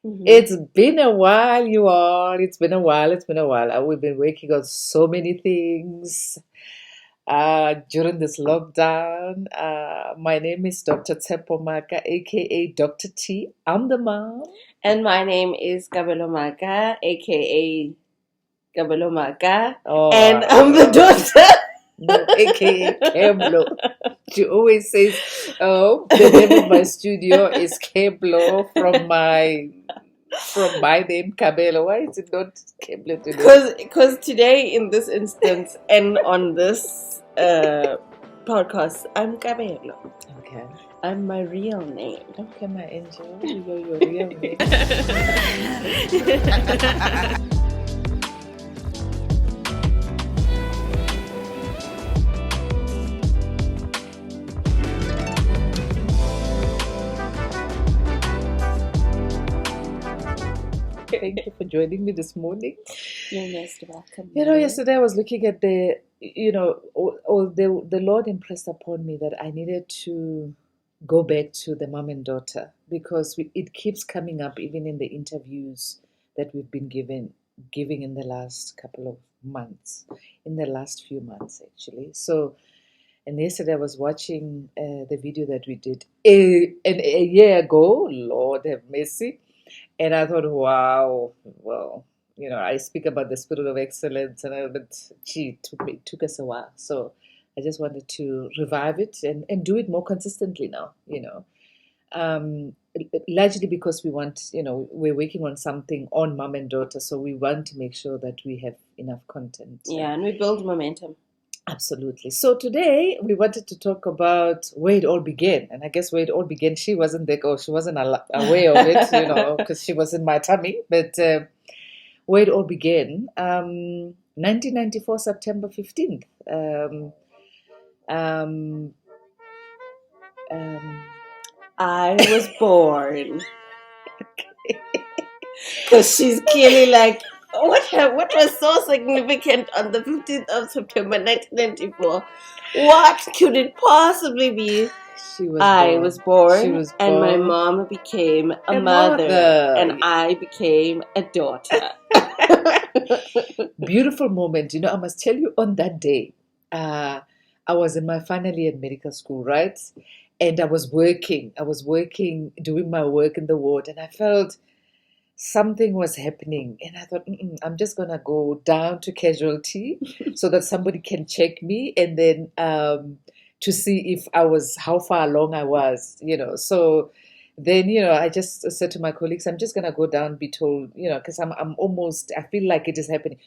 It's been a while, you all. It's been a while. It's been a while. We've been working on so many things during this lockdown. My name is Dr. Maka, aka Dr. T. I'm the mom. And my name is Kabelo Maka, aka Kabelo Maka, Oh, and I'm the daughter. no, aka Cabblow. She always says, "Oh, the name of my studio is Cabblow from my name Kabelo." Why is it not Cabblow today? Because today, in this instance, and on this podcast, I'm Kabelo. Okay. I'm my real name. Okay, my angel. You're your real name. Thank you for joining me this morning. You're most welcome. Yesterday I was looking at the Lord impressed upon me that I needed to go back to the mom and daughter because it keeps coming up even in the interviews that we've been giving in the last couple of months, in the last few months actually. So, and yesterday I was watching the video that we did a year ago. Lord have mercy. And I thought, wow, well, I speak about the spirit of excellence, but gee, it took us a while. So I just wanted to revive it and do it more consistently now, largely because we want, we're working on something on mom and daughter. So we want to make sure that we have enough content. Yeah, and we build momentum. Absolutely. So today we wanted to talk about where it all began. And I guess where it all began, she wasn't there, or she wasn't aware of it, because she was in my tummy. But where it all began, 1994, September 15th. I was born. Because she's clearly like, what was so significant on the 15th of September 1994? What could it possibly be? I was born, and my mom became a mother, and I became a daughter. Beautiful moment. I must tell you, on that day, I was in my final year in medical school, right? And I was working, doing my work in the ward, and I felt something was happening. And I thought, I'm just going to go down to casualty so that somebody can check me and then to see how far along I was, So then, I just said to my colleagues, I'm just going to go down, be told, because I'm almost, I feel like it is happening.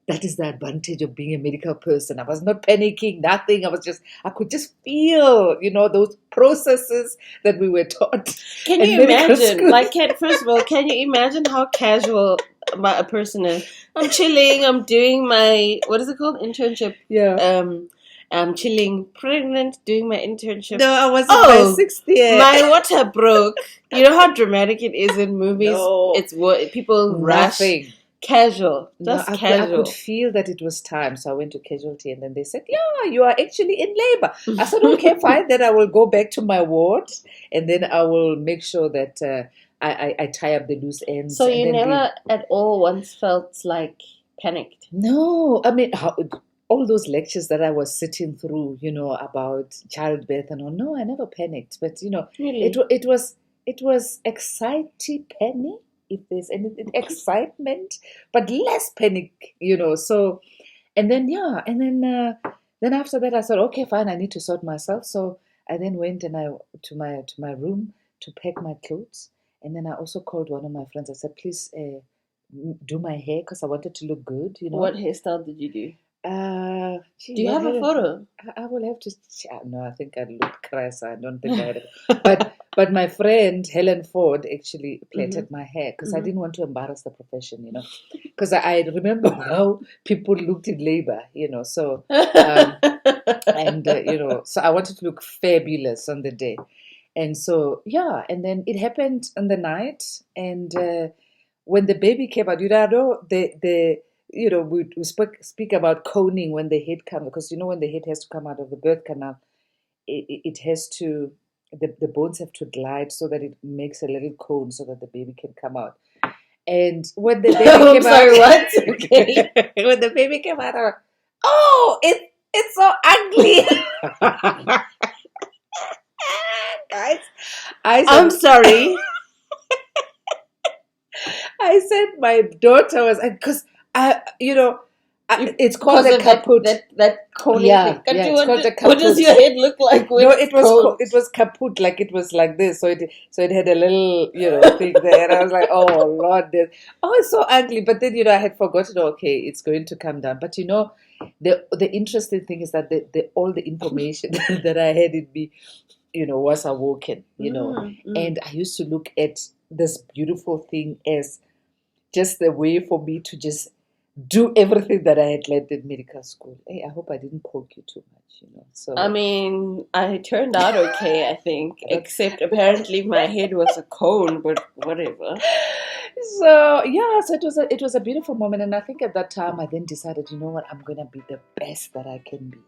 That is the advantage of being a medical person. I was not panicking, nothing. I could just feel, those processes that we were taught. Can you imagine? First of all, can you imagine how casual a person is? I'm chilling. I'm doing my, what is it called? Internship. Yeah. I'm chilling, pregnant, doing my internship. No, I was in my 6th year. My water broke. You know how dramatic it is in movies? No. It's what people rush. Casual. Just casual. I could feel that it was time. So I went to casualty and then they said, yeah, you are actually in labor. I said, okay, fine. Then I will go back to my ward and then I will make sure that I tie up the loose ends. So you never at all once felt like panicked? No. I mean, all those lectures that I was sitting through, about childbirth and all. No, I never panicked. But, really? it was exciting, penny. If there's anything, excitement, but less panic, So, and then then after that, I thought, okay, fine, I need to sort myself. So I then went and to my room to pack my clothes, and then I also called one of my friends. I said, please do my hair because I wanted to look good. What hairstyle did you do? Do you have a photo? I will have to. No, I think I look crass. I don't think I had it. But my friend Helen Ford actually plaited my hair because I didn't want to embarrass the profession, Because I remember how people looked in labor, So and so I wanted to look fabulous on the day, and so and then it happened on the night, and when the baby came out, we speak about coning when the head comes, because when the head has to come out of the birth canal, it has to the bones have to glide so that it makes a little cone so that the baby can come out. And when the baby I'm came sorry, out, what? Okay. when the baby came out, I was, oh, it's so ugly. Guys, I'm sorry. I said my daughter was because it's called Because a of kaput. that cone Yeah, thing. yeah, it's called a What kaput. does your head look like when No, it's it was kaput, like it was like this. So it had a little thing there, and I was like, oh Lord, it's so ugly. But then I had forgotten. Okay, it's going to come down. But the interesting thing is that the all the information that I had in me, was awoken. And I used to look at this beautiful thing as just a way for me to just do everything that I had learned in medical school. Hey, I hope I didn't poke you too much, So I mean, I turned out okay, I think, except apparently my head was a cone, but whatever. So it was a beautiful moment, and I think at that time I then decided, you know what, I'm gonna be the best that I can be.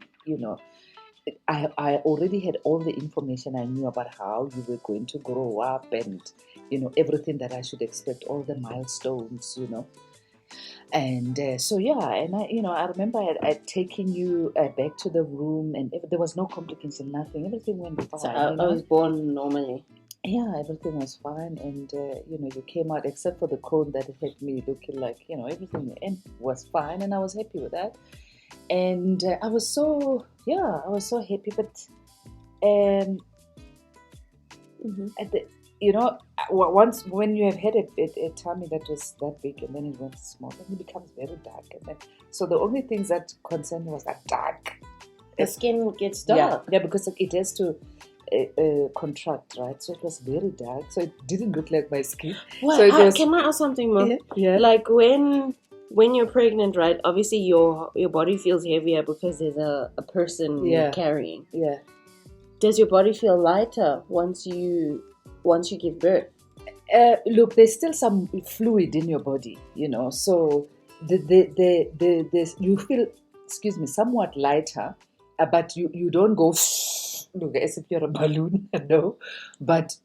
I already had all the information. I knew about how you were going to grow up, and everything that I should expect, all the milestones, And and I remember I'd taken you back to the room, and there was no complication, nothing. Everything went fine. So I was born normally. Yeah, everything was fine, and you came out except for the cone that had me looking like everything was fine, and I was happy with that. And I was so happy, but at the once when you have had a tummy that was that big and then it went small, then it becomes very dark, and then so the only things that concerned me was that dark. The skin gets dark. Yeah, because it has to contract, right? So it was very dark, so it didn't look like my skin. Well, So can I ask something, Mom? Yeah. Like when you're pregnant, right? Obviously, your body feels heavier because there's a person carrying. Yeah. Does your body feel lighter once you give birth? Look, there's still some fluid in your body, So the you feel, somewhat lighter, but you don't go look as if you're a balloon, no. But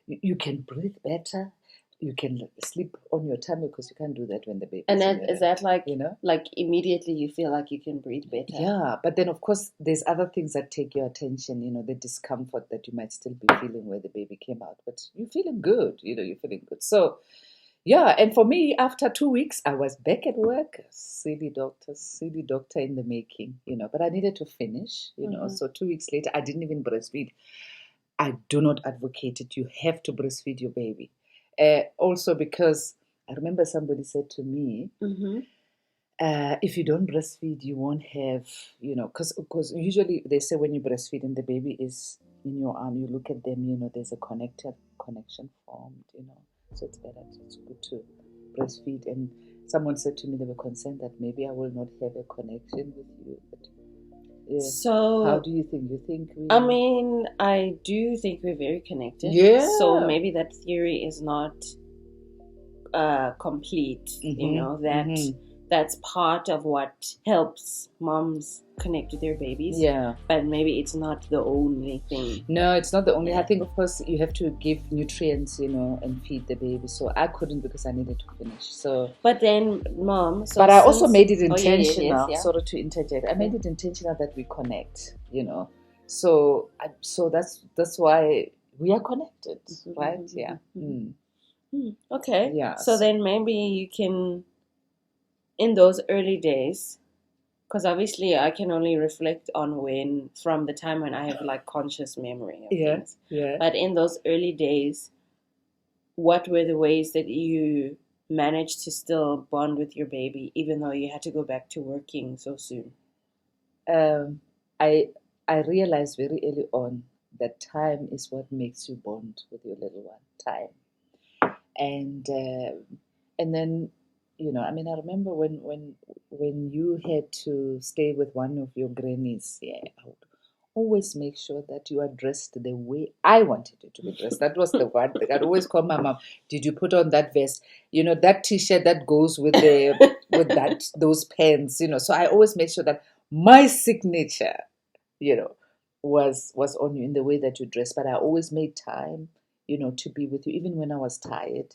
you can breathe better. You can sleep on your tummy because you can't do that when the baby. And is that like like immediately you feel like you can breathe better? Yeah, but then of course there's other things that take your attention. The discomfort that you might still be feeling where the baby came out, but you're feeling good. You're feeling good. So yeah, and for me, after 2 weeks, I was back at work. Silly doctor in the making. But I needed to finish. So 2 weeks later, I didn't even breastfeed. I do not advocate it. You have to breastfeed your baby. Also because I remember somebody said to me, if you don't breastfeed, you won't have, because usually they say when you breastfeed and the baby is in your arm, you look at them, there's a connection formed, so it's better, it's good to breastfeed. And someone said to me they were concerned that maybe I will not have a connection with you, but so how do you think? You think I mean, I do think we're very connected. Yeah. So maybe that theory is not complete. That's part of what helps moms connect with their babies. Yeah. But maybe it's not the only thing. No, it's not the only. I think, of course, you have to give nutrients, and feed the baby. So I couldn't because I needed to finish. So. But then, Mom. So but I also made it intentional. Yes. Sorry to interject. I made it intentional that we connect. So that's why we are connected, right? Yeah. Okay. Yeah. So then maybe you can. In those early days, because obviously I can only reflect on from the time when I have like conscious memory of things. Yeah. But in those early days, what were the ways that you managed to still bond with your baby, even though you had to go back to working so soon? I realized very early on that time is what makes you bond with your little one. Time, and then. I remember when you had to stay with one of your grannies, I would always make sure that you are dressed the way I wanted you to be dressed. That was the one thing. I'd always call my mom, did you put on that vest? That t-shirt that goes with those pants, So I always make sure that my signature, was on you in the way that you dress. But I always made time, to be with you, even when I was tired.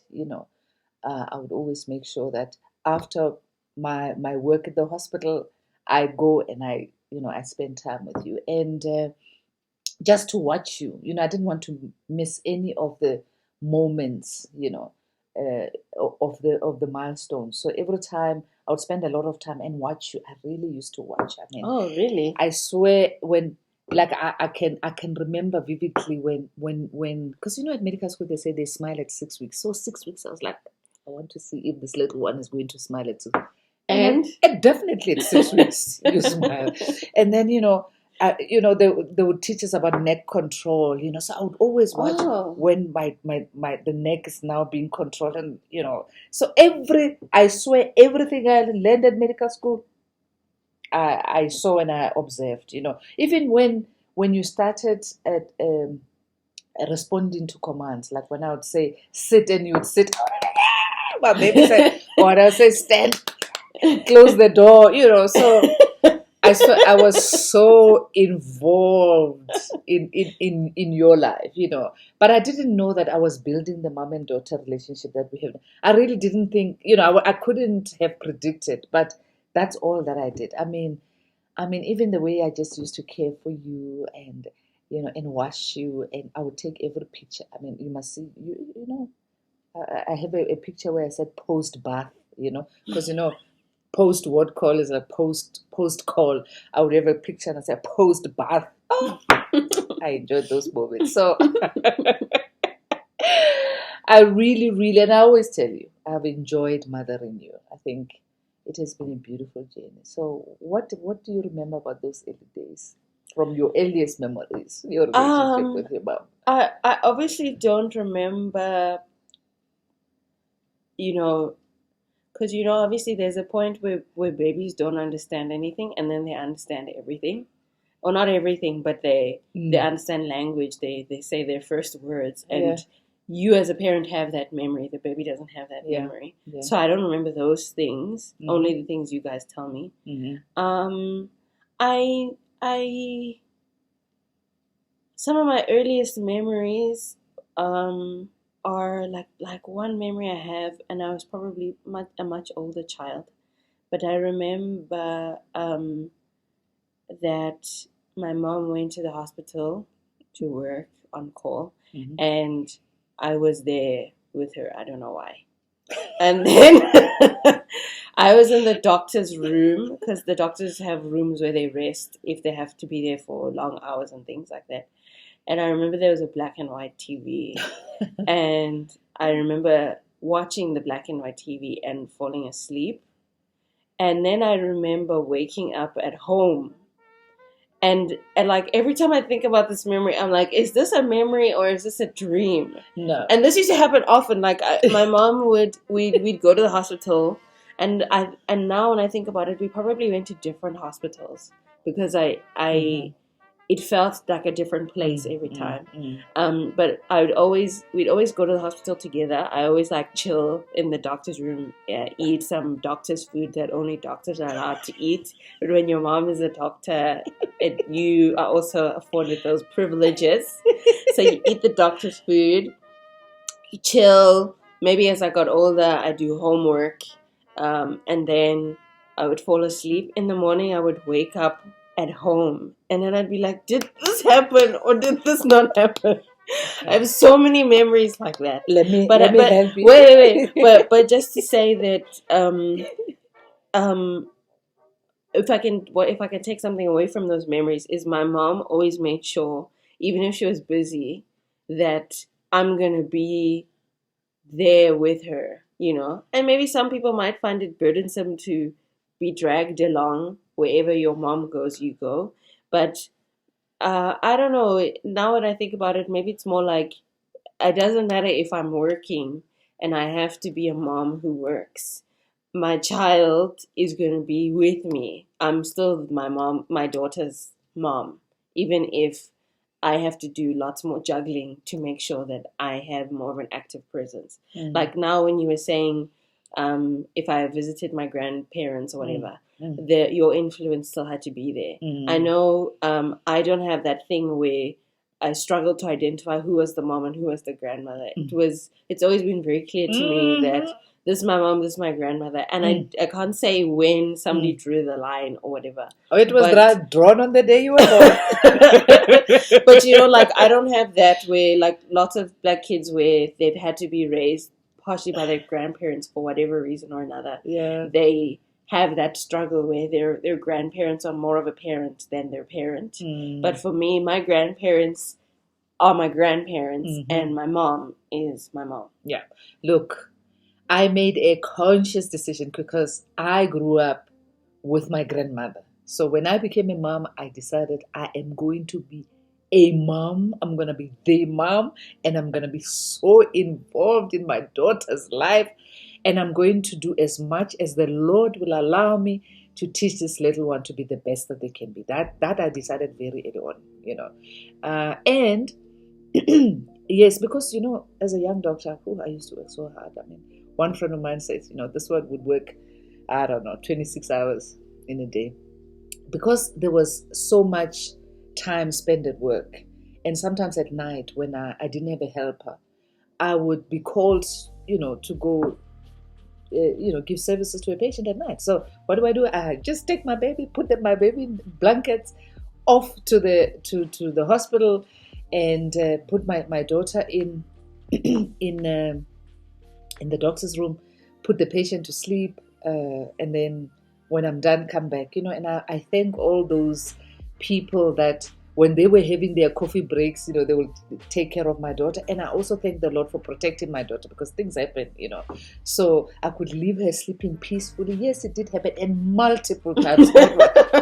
I would always make sure that after my work at the hospital, I go and I spend time with you, and just to watch you. I didn't want to miss any of the moments, of the milestones. So every time I would spend a lot of time and watch you. I really used to watch. I mean, Oh, really? I swear, when like I can remember vividly when because at medical school they say they smile at 6 weeks. So 6 weeks I was like, I want to see if this little one is going to smile at 6 weeks. And definitely at 6 weeks you smile. And then they would teach us about neck control. So I would always watch when my the neck is now being controlled, and so I swear everything I learned at medical school, I saw and I observed. Even when you started at responding to commands, like when I would say sit and you would sit, my baby said, or I would say stand, close the door. So I was so involved in your life, but I didn't know that I was building the mom and daughter relationship that we have. I really didn't think, I couldn't have predicted, but that's all that I did. I mean, even the way I just used to care for you, and and wash you, and I would take every picture. I mean, you must see, I have a picture where I said post bath, because post word call is a post call. I would have a picture and I say post bath. Oh, I enjoyed those moments. So I really, really, and I always tell you, I've enjoyed mothering you. I think it has been a beautiful journey. So what do you remember about those early days, from your earliest memories, your relationship with your mom? I obviously don't remember, because obviously there's a point where babies don't understand anything, and then they understand everything, or not everything, but they understand language. They say their first words, and you as a parent have that memory. The baby doesn't have that memory. Yeah. So I don't remember those things. Only the things you guys tell me. I some of my earliest memories are like one memory I have, and I was probably a much older child, but I remember that my mom went to the hospital to work on call, and I was there with her. I don't know why. And then I was in the doctor's room, because the doctors have rooms where they rest if they have to be there for long hours and things like that. And I remember there was a black and white TV. And I remember watching the black and white TV and falling asleep. And then I remember waking up at home. And like every time I think about this memory, I'm like, is this a memory or is this a dream? No. And this used to happen often. Like my mom we'd go to the hospital, and now when I think about it, we probably went to different hospitals, because it felt like a different place every time. But we'd always go to the hospital together. I always chill in the doctor's room, eat some doctor's food that only doctors are allowed to eat. But when your mom is a doctor, you are also afforded those privileges. So you eat the doctor's food, you chill. Maybe as I got older, I do homework, and then I would fall asleep. In the morning, I would wake up at home, and then I'd be like, did this happen or did this not happen? I have so many memories like that. Let me help you. Wait. But just to say that, if I can take something away from those memories, is my mom always made sure, even if she was busy, that I'm gonna be there with her, And maybe some people might find it burdensome to be dragged along. Wherever your mom goes, you go. But I don't know. Now that I think about it, maybe it's more like, it doesn't matter if I'm working and I have to be a mom who works. My child is going to be with me. I'm still my daughter's mom, even if I have to do lots more juggling to make sure that I have more of an active presence. Like now when you were saying, if I visited my grandparents or whatever, your influence still had to be there. I know I don't have that thing where I struggled to identify who was the mom and who was the grandmother. It's always been very clear to me that this is my mom, this is my grandmother, and I can't say when somebody drew the line or whatever. Oh, it was drawn on the day you were born. But like I don't have that where like lots of black kids where they've had to be raised partially by their grandparents for whatever reason or another. Yeah, they have that struggle where their grandparents are more of a parent than their parent. But for me, my grandparents are my grandparents, and my mom is my mom. Yeah, look, I made a conscious decision because I grew up with my grandmother. So when I became a mom, I decided I am going to be a mom. I'm going to be the mom, and I'm going to be so involved in my daughter's life, and I'm going to do as much as the Lord will allow me to teach this little one to be the best that they can be. That I decided very early on, and yes, because as a young doctor, I used to work so hard. I mean, one friend of mine says, this one would work, I don't know, 26 hours in a day, because there was so much time spent at work, and sometimes at night when I didn't have a helper, I would be called, to go, give services to a patient at night. So what do? I just take my baby, put my baby in blankets, off to the hospital, and put my daughter in the doctor's room, put the patient to sleep, and then when I'm done, come back. And I thank all those people that when they were having their coffee breaks, they will take care of my daughter. And I also thank the Lord for protecting my daughter, because things happen, So I could leave her sleeping peacefully. Yes, it did happen. And multiple times.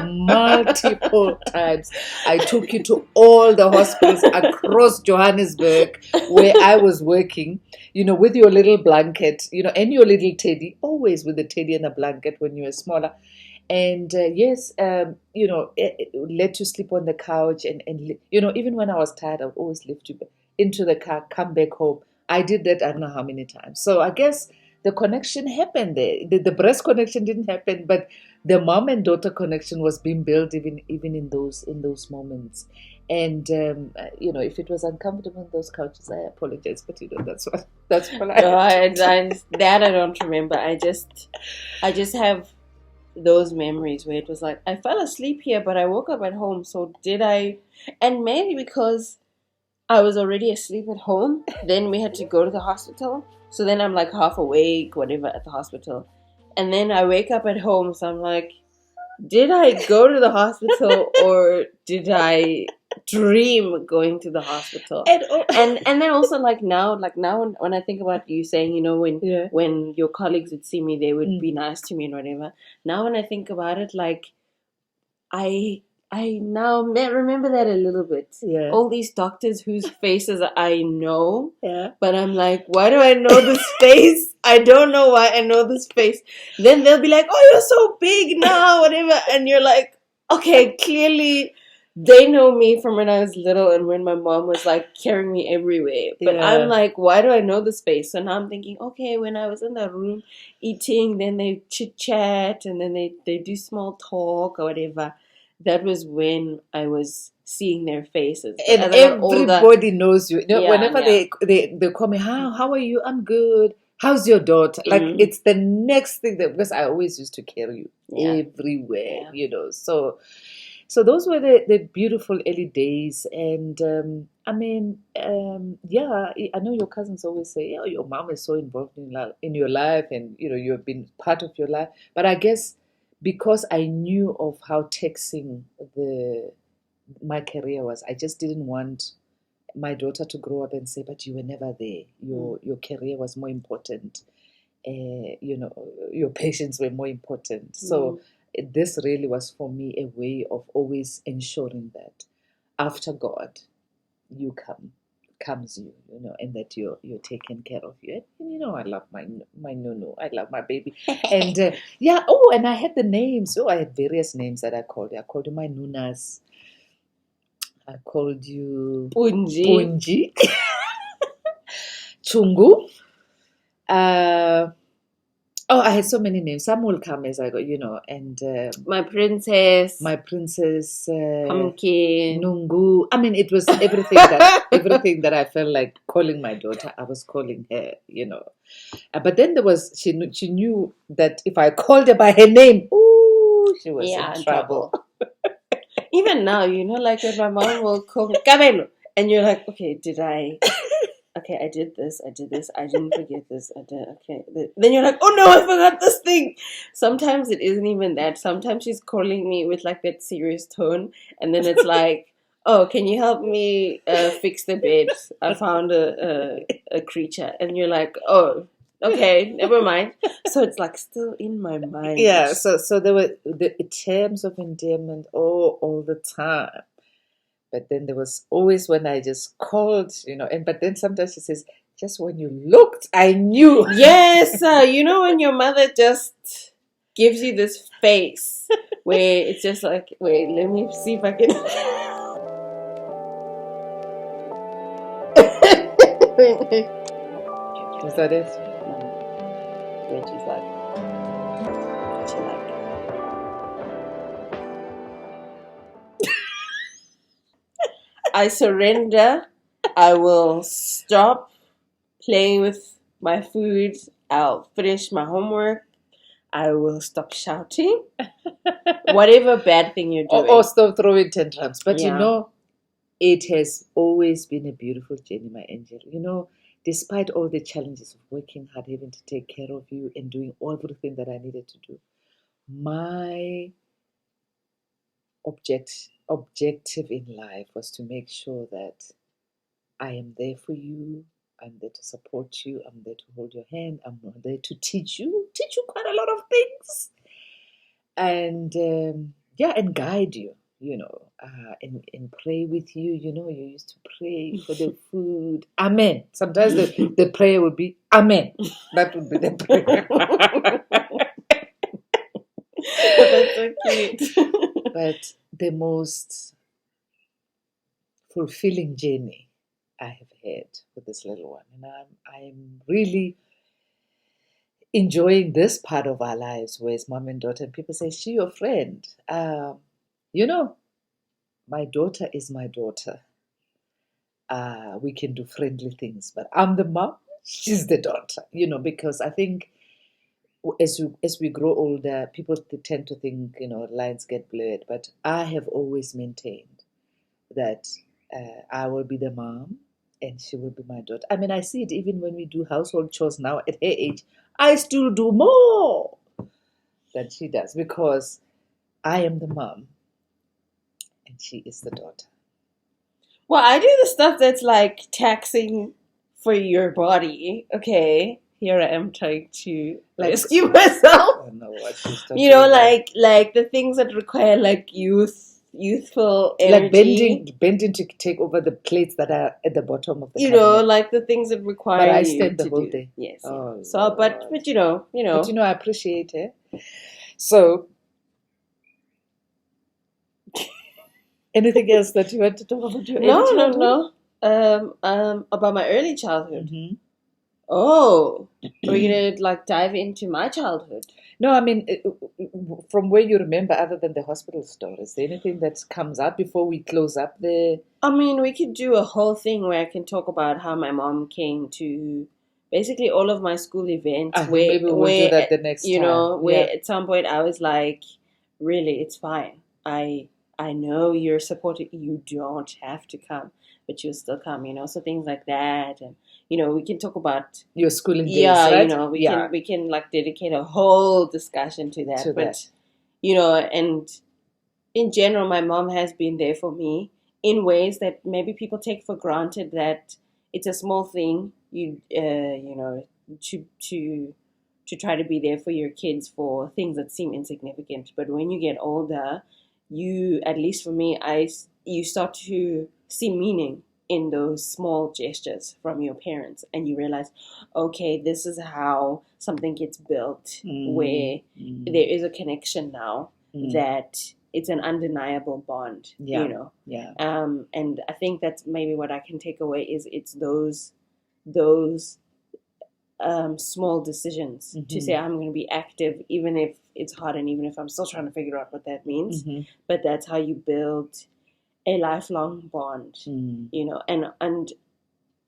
Multiple times. I took you to all the hospitals across Johannesburg where I was working, with your little blanket, and your little teddy, always with the teddy and a blanket when you were smaller. And yes, let you sleep on the couch, and even when I was tired, I would always lift you into the car, come back home. I did that I don't know how many times. So I guess the connection happened there. The breast connection didn't happen, but the mom and daughter connection was being built even in those moments. And if it was uncomfortable on those couches, I apologize, but that's what I that I don't remember. I just have those memories where it was like I fell asleep here, but I woke up at home. So did I? And maybe because I was already asleep at home, then we had to go to the hospital. So then I'm like half awake, whatever, at the hospital, and then I wake up at home. So I'm like, did I go to the hospital or did I dream going to the hospital? And then also now when I think about you saying, when your colleagues would see me, they would be nice to me and whatever. Now when I think about it, like I now remember that a little bit. Yeah. All these doctors whose faces I know, but I'm like, why do I know this face? I don't know why I know this face. Then they'll be like, oh, you're so big now, whatever. And you're like, okay, clearly they know me from when I was little and when my mom was like carrying me everywhere. But I'm like, why do I know this face? So now I'm thinking, okay, when I was in that room eating, then they chit chat and then they do small talk or whatever. That was when I was seeing their faces. And everybody knows you. Whenever they call me, how are you? I'm good. How's your daughter? Like it's the next thing because I always used to carry you everywhere, So those were the beautiful early days. And I know your cousins always say, oh, your mom is so involved in your life, and you have been part of your life. But I guess because I knew of how taxing my career was, I just didn't want my daughter to grow up and say, but you were never there. Your career was more important. Your patients were more important. So this really was for me a way of always ensuring that after God, you comes you, and that you're taken care of you. And I love my Nunu. I love my baby. And and I had the names. I had various names that I called you. I called you my Nunas. I called you Punji. Chungu. Oh, I had so many names. Some will come as I go, and My princess, pumpkin, Nungu. I mean, it was everything that I felt like calling my daughter, I was calling her, But then she knew that if I called her by her name, ooh, she was in trouble. Even now, like when my mom will call me Kabelo, and you're like, okay, okay, I did this, I didn't forget this, okay. Then you're like, oh no, I forgot this thing. Sometimes it isn't even that. Sometimes she's calling me with like that serious tone, and then it's like, oh, can you help me fix the bed? I found a creature. And you're like, oh, okay, never mind. So it's like still in my mind. Yeah, so there were the terms of endearment all the time. But then there was always when I just called, but then sometimes she says, just when you looked, I knew. Yes, when your mother just gives you this face where it's just like, wait, let me see if I can. Is that it? Then she's like, I surrender. I will stop playing with my food. I'll finish my homework. I will stop shouting. Whatever bad thing you're doing. Or stop throwing tantrums. But it has always been a beautiful journey, my angel. Despite all the challenges of working hard, having to take care of you and doing everything that I needed to do, my objective in life was to make sure that I am there for you. I'm there to support you. I'm there to hold your hand. I'm there to teach you quite a lot of things, and and guide you. And pray with you. You used to pray for the food. Amen. Sometimes the prayer would be Amen. That would be the prayer. That's so cute. But the most fulfilling journey I have had with this little one, and I'm really enjoying this part of our lives, where it's mom and daughter, and people say, "She your friend." My daughter is my daughter. We can do friendly things, but I'm the mom, she's the daughter. Because I think as we grow older, people tend to think lines get blurred. But I have always maintained that I will be the mom and she will be my daughter. I mean, I see it even when we do household chores now at her age. I still do more than she does because I am the mom and she is the daughter. Well, I do the stuff that's like taxing for your body. Okay, here I am trying to rescue myself. I don't know what she's talking about. like the things that require like youthful energy. Like bending to take over the plates that are at the bottom of the cabinet. Like the things that require. But I stand the whole day. Yes. Oh, so, but But I appreciate it. So, anything else that you want to talk about your early childhood? No. About my early childhood. Mm-hmm. Oh, we're gonna like dive into my childhood. No, I mean, from where you remember, other than the hospital stories, is there anything that comes up before we close up there? I mean, we could do a whole thing where I can talk about how my mom came to basically all of my school events. Maybe we'll do that the next time. Where at some point I was like, really, it's fine. I know you're supported. You don't have to come, but you'll still come, So things like that. And, we can talk about your schooling days, right? We can like dedicate a whole discussion to that. But, and in general, my mom has been there for me in ways that maybe people take for granted, that it's a small thing, to try to be there for your kids for things that seem insignificant. But when you get older, at least for me, you start to see meaning in those small gestures from your parents, and you realize, okay, this is how something gets built, where there is a connection now that it's an undeniable bond, Yeah. And I think that's maybe what I can take away is it's those small decisions to say I'm going to be active, even if it's hard and even if I'm still trying to figure out what that means. But that's how you build a lifelong bond, you know. And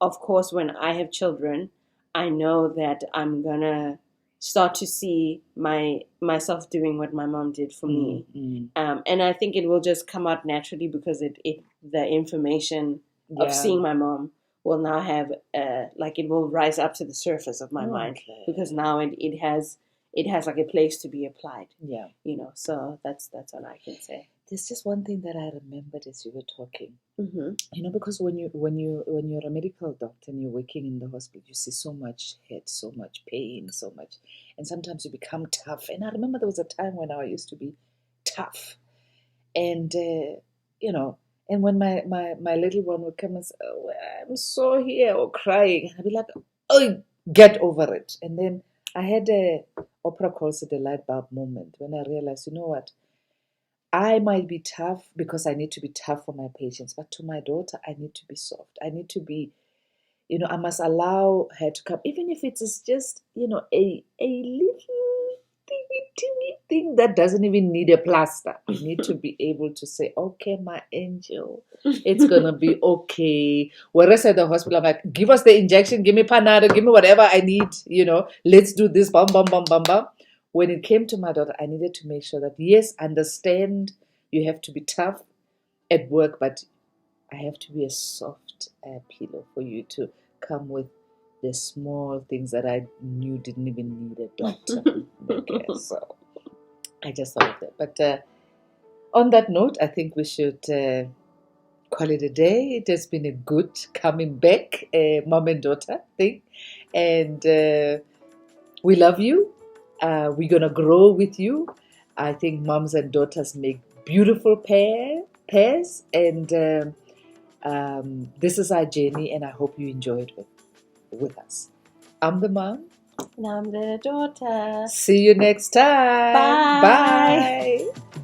of course, when I have children, I know that I'm gonna start to see myself doing what my mom did for me, and I think it will just come out naturally because the information of seeing my mom will now have like it will rise up to the surface of my mind because now it has like a place to be applied. Yeah, you know. So that's all I can say. There's just one thing that I remembered as you were talking. You know, because when you're a medical doctor and you're working in the hospital, you see so much hurt, so much pain, so much, and sometimes you become tough. And I remember there was a time when I used to be tough, and you know, and when my little one would come and say, "Oh, I'm so here," or crying, I'd be like, "Oh, get over it." And then I had Oprah calls it a light bulb moment when I realized, you know what? I might be tough because I need to be tough for my patients, but to my daughter, I need to be soft. I need to be, you know, I must allow her to come, even if it is just, you know, a little teeny thing that doesn't even need a plaster. I need to be able to say, okay, my angel, it's going to be okay. Whereas at the hospital, I'm like, give us the injection, give me Panado, give me whatever I need, you know, let's do this, bum, bum, bum, bum, bum. When it came to my daughter, I needed to make sure that, yes, understand you have to be tough at work, but I have to be a soft pillow for you to come with the small things that I knew didn't even need a doctor. Okay, so I just thought of that. But on that note, I think we should call it a day. It has been a good coming back, mom and daughter thing. And we love you. We're going to grow with you. I think moms and daughters make beautiful pairs. And this is our journey, and I hope you enjoy it with us. I'm the mom. And I'm the daughter. See you next time. Bye. Bye.